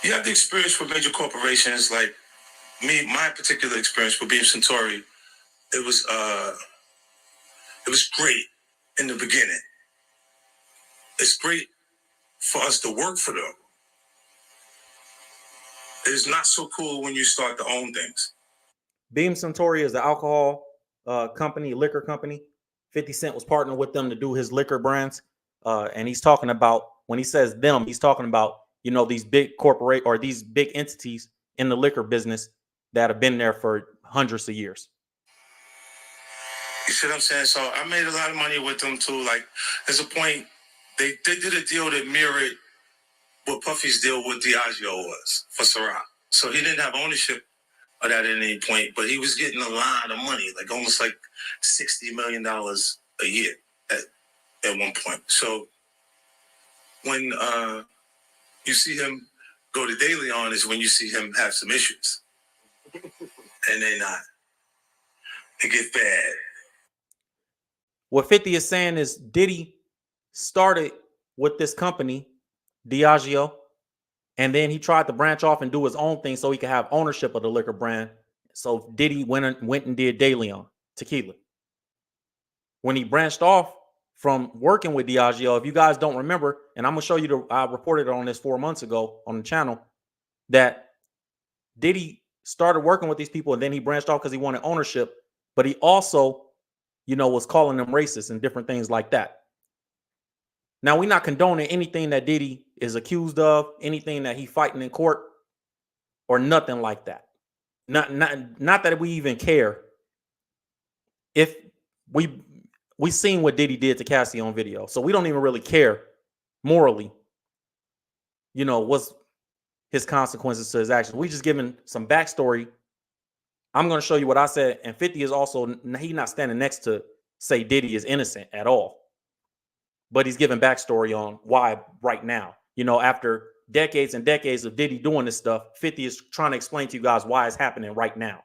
You have the experience with major corporations like me. My particular experience with Beam Suntory, it was great in the beginning. It's great for us to work for them. It's not so cool when you start to own things. Beam Suntory is the alcohol company, liquor company. 50 Cent was partnering with them to do his liquor brands. And he's talking about, when he says them, he's talking about, you know, these big corporate or these big entities in the liquor business that have been there for hundreds of years. You see what I'm saying? So I made a lot of money with them too. Like, there's a point, they did a deal that mirrored what Puffy's deal with Diageo was for Ciroc. So he didn't have ownership of that at any point, but he was getting a lot of money, like almost like $60 million a year at one point. So when you see him go to De Leon is when you see him have some issues. And they not. It gets bad. What 50 is saying is Diddy started with this company, Diageo, and then he tried to branch off and do his own thing so he could have ownership of the liquor brand. So Diddy went and did De Leon tequila. When he branched off from working with Diageo, if you guys don't remember, and I'm gonna show you I reported on this 4 months ago on the channel, that Diddy started working with these people and then he branched off because he wanted ownership, but he also, you know, was calling them racist and different things like that. Now, we're not condoning anything that Diddy is accused of, anything that he's fighting in court, or nothing like that. Not that we even care. If we seen what Diddy did to Cassie on video, so we don't even really care morally, you know, what's his consequences to his actions. We just giving some backstory. I'm going to show you what I said, and 50 is also, he's not standing next to say Diddy is innocent at all, but he's giving backstory on why right now, you know, after decades and decades of Diddy doing this stuff, 50 is trying to explain to you guys why it's happening right now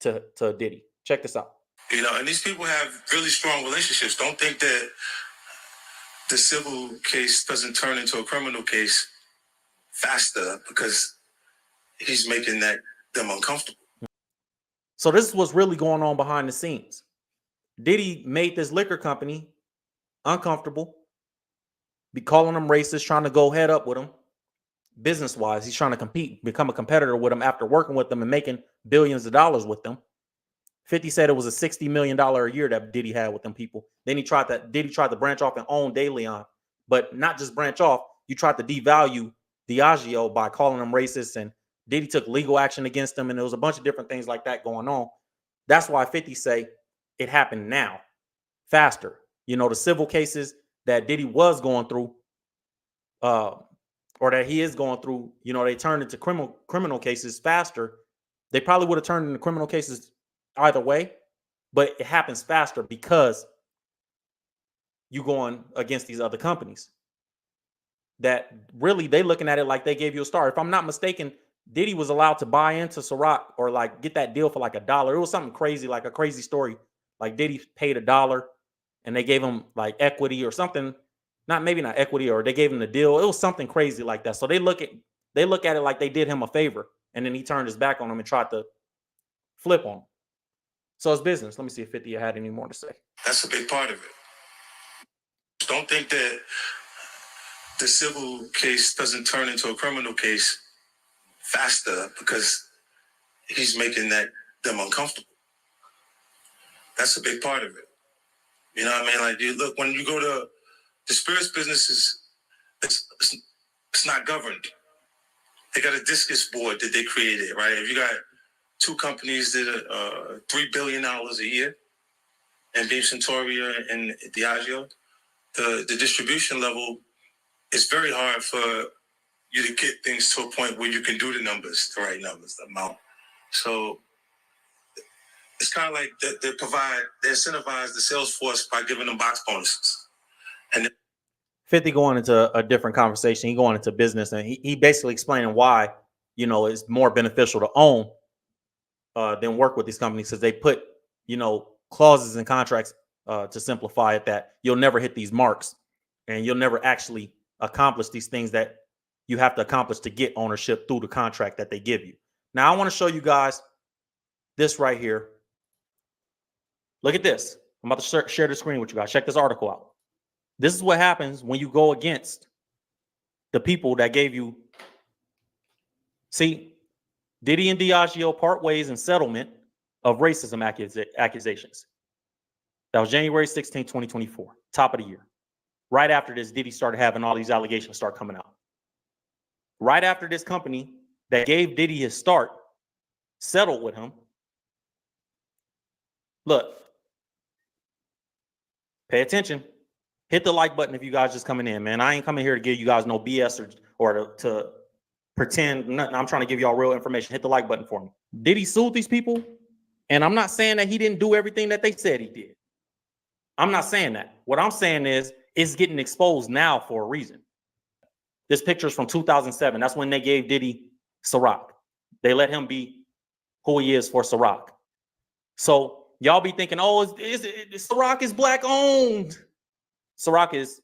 to Diddy. Check this out. You know, and these people have really strong relationships. Don't think that the civil case doesn't turn into a criminal case faster because he's making them uncomfortable. So this is what's really going on behind the scenes. Diddy made this liquor company uncomfortable, be calling them racist, trying to go head up with them business-wise. He's trying to compete, become a competitor with them after working with them and making billions of dollars with them. 50 said it was a $60 million a year that Diddy had with them people. Then Diddy tried to branch off and own De Leon, but not just branch off. You tried to devalue Diageo by calling them racist, and Diddy took legal action against them, and there was a bunch of different things like that going on. That's why 50 say it happened now, faster. You know, the civil cases that Diddy was going through, or that he is going through, you know, they turned into criminal cases faster. They probably would have turned into criminal cases either way, but it happens faster because you going against these other companies that really they looking at it like they gave you a star. If I'm not mistaken, Diddy was allowed to buy into Ciroc or like get that deal for like $1. It was something crazy, like a crazy story. Like Diddy paid $1 and they gave him like equity or something. Maybe not equity, or they gave him the deal. It was something crazy like that. So they look at it like they did him a favor, and then he turned his back on him and tried to flip on him. So it's business. Let me see if 50 had any more to say. That's a big part of it. Don't think that the civil case doesn't turn into a criminal case faster because he's making them uncomfortable. That's a big part of it. You know what I mean? Like, you look, when you go to the spirits business, it's not governed. They got a discus board that they created, right? If you got two companies that are $3 billion a year, and Beam Suntory and Diageo, the distribution level, it's very hard for you to get things to a point where you can do the numbers, the right numbers, the amount. So it's kind of like they incentivize the sales force by giving them box bonuses. And 50 going into a different conversation. He going into business, and he basically explaining why, you know, it's more beneficial to own than work with these companies, because they put, you know, clauses in contracts to simplify it that you'll never hit these marks and you'll never actually accomplish these things that you have to accomplish to get ownership through the contract that they give you. Now, I want to show you guys this right here. Look at this. I'm about to share the screen with you guys. Check this article out. This is what happens when you go against the people that gave you. See, Diddy and Diageo part ways in settlement of racism accusations. That was January 16, 2024, top of the year. Right after this, Diddy started having all these allegations start coming out. Right after this company that gave Diddy his start settled with him. Look, pay attention. Hit the like button if you guys just coming in, man. I ain't coming here to give you guys no BS or to pretend nothing. I'm trying to give y'all real information. Hit the like button for me. Diddy sued these people, and I'm not saying that he didn't do everything that they said he did. I'm not saying that. What I'm saying is it's getting exposed now for a reason. This picture is from 2007. That's when they gave Diddy Ciroc. They let him be who he is for Ciroc. So y'all be thinking, oh, Ciroc is black owned. Ciroc is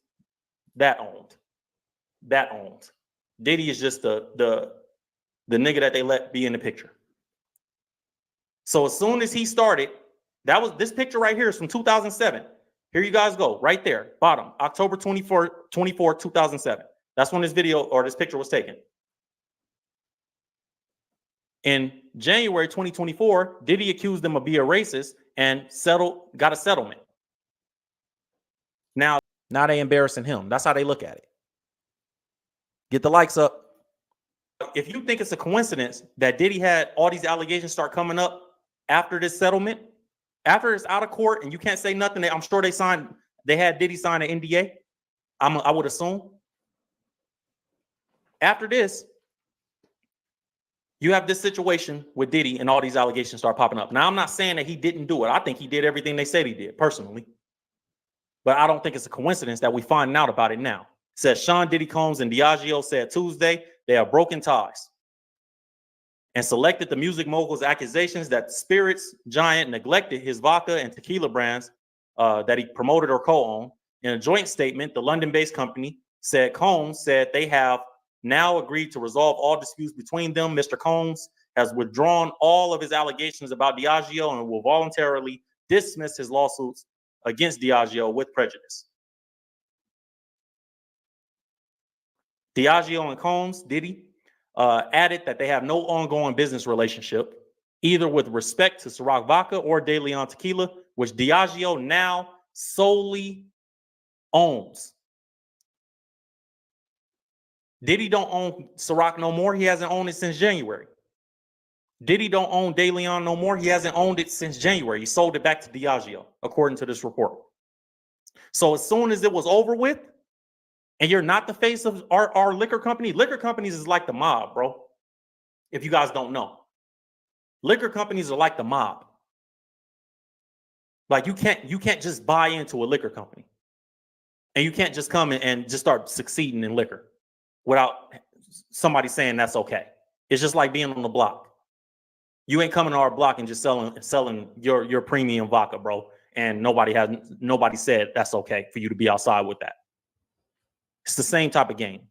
that owned. That owned. Diddy is just the nigga that they let be in the picture. So as soon as he started, this picture right here is from 2007. Here you guys go, right there, bottom, October 24, 2007. That's when this video or this picture was taken. In January 2024, Diddy accused them of being racist and got a settlement. Now they embarrassing him. That's how they look at it. Get the likes up. If you think it's a coincidence that Diddy had all these allegations start coming up after this settlement, after it's out of court and you can't say nothing, I'm sure they had Diddy sign an NDA. I would assume. After this, you have this situation with Diddy and all these allegations start popping up. Now, I'm not saying that he didn't do it. I think he did everything they said he did, personally. But I don't think it's a coincidence that we find out about it now. It says Sean Diddy Combs and Diageo said Tuesday they have broken ties and selected the music mogul's accusations that spirits giant neglected his vodka and tequila brands that he promoted or co-owned. In a joint statement, the London-based company said Combs said they have now agreed to resolve all disputes between them. Mr. Combs has withdrawn all of his allegations about Diageo and will voluntarily dismiss his lawsuits against Diageo with prejudice. Diageo and Combs, Diddy, added that they have no ongoing business relationship, either with respect to Ciroc Vodka or De Leon Tequila, which Diageo now solely owns. Diddy don't own Ciroc no more. He hasn't owned it since January. Diddy don't own De Leon no more. He hasn't owned it since January. He sold it back to Diageo, according to this report. So as soon as it was over with, and you're not the face of our liquor company, liquor companies is like the mob, bro. If you guys don't know, liquor companies are like the mob. Like you can't just buy into a liquor company, and you can't just come and just start succeeding in liquor without somebody saying that's okay. It's just like being on the block. You ain't coming to our block and just selling your premium vodka, bro. And nobody said that's okay for you to be outside with that. It's the same type of game.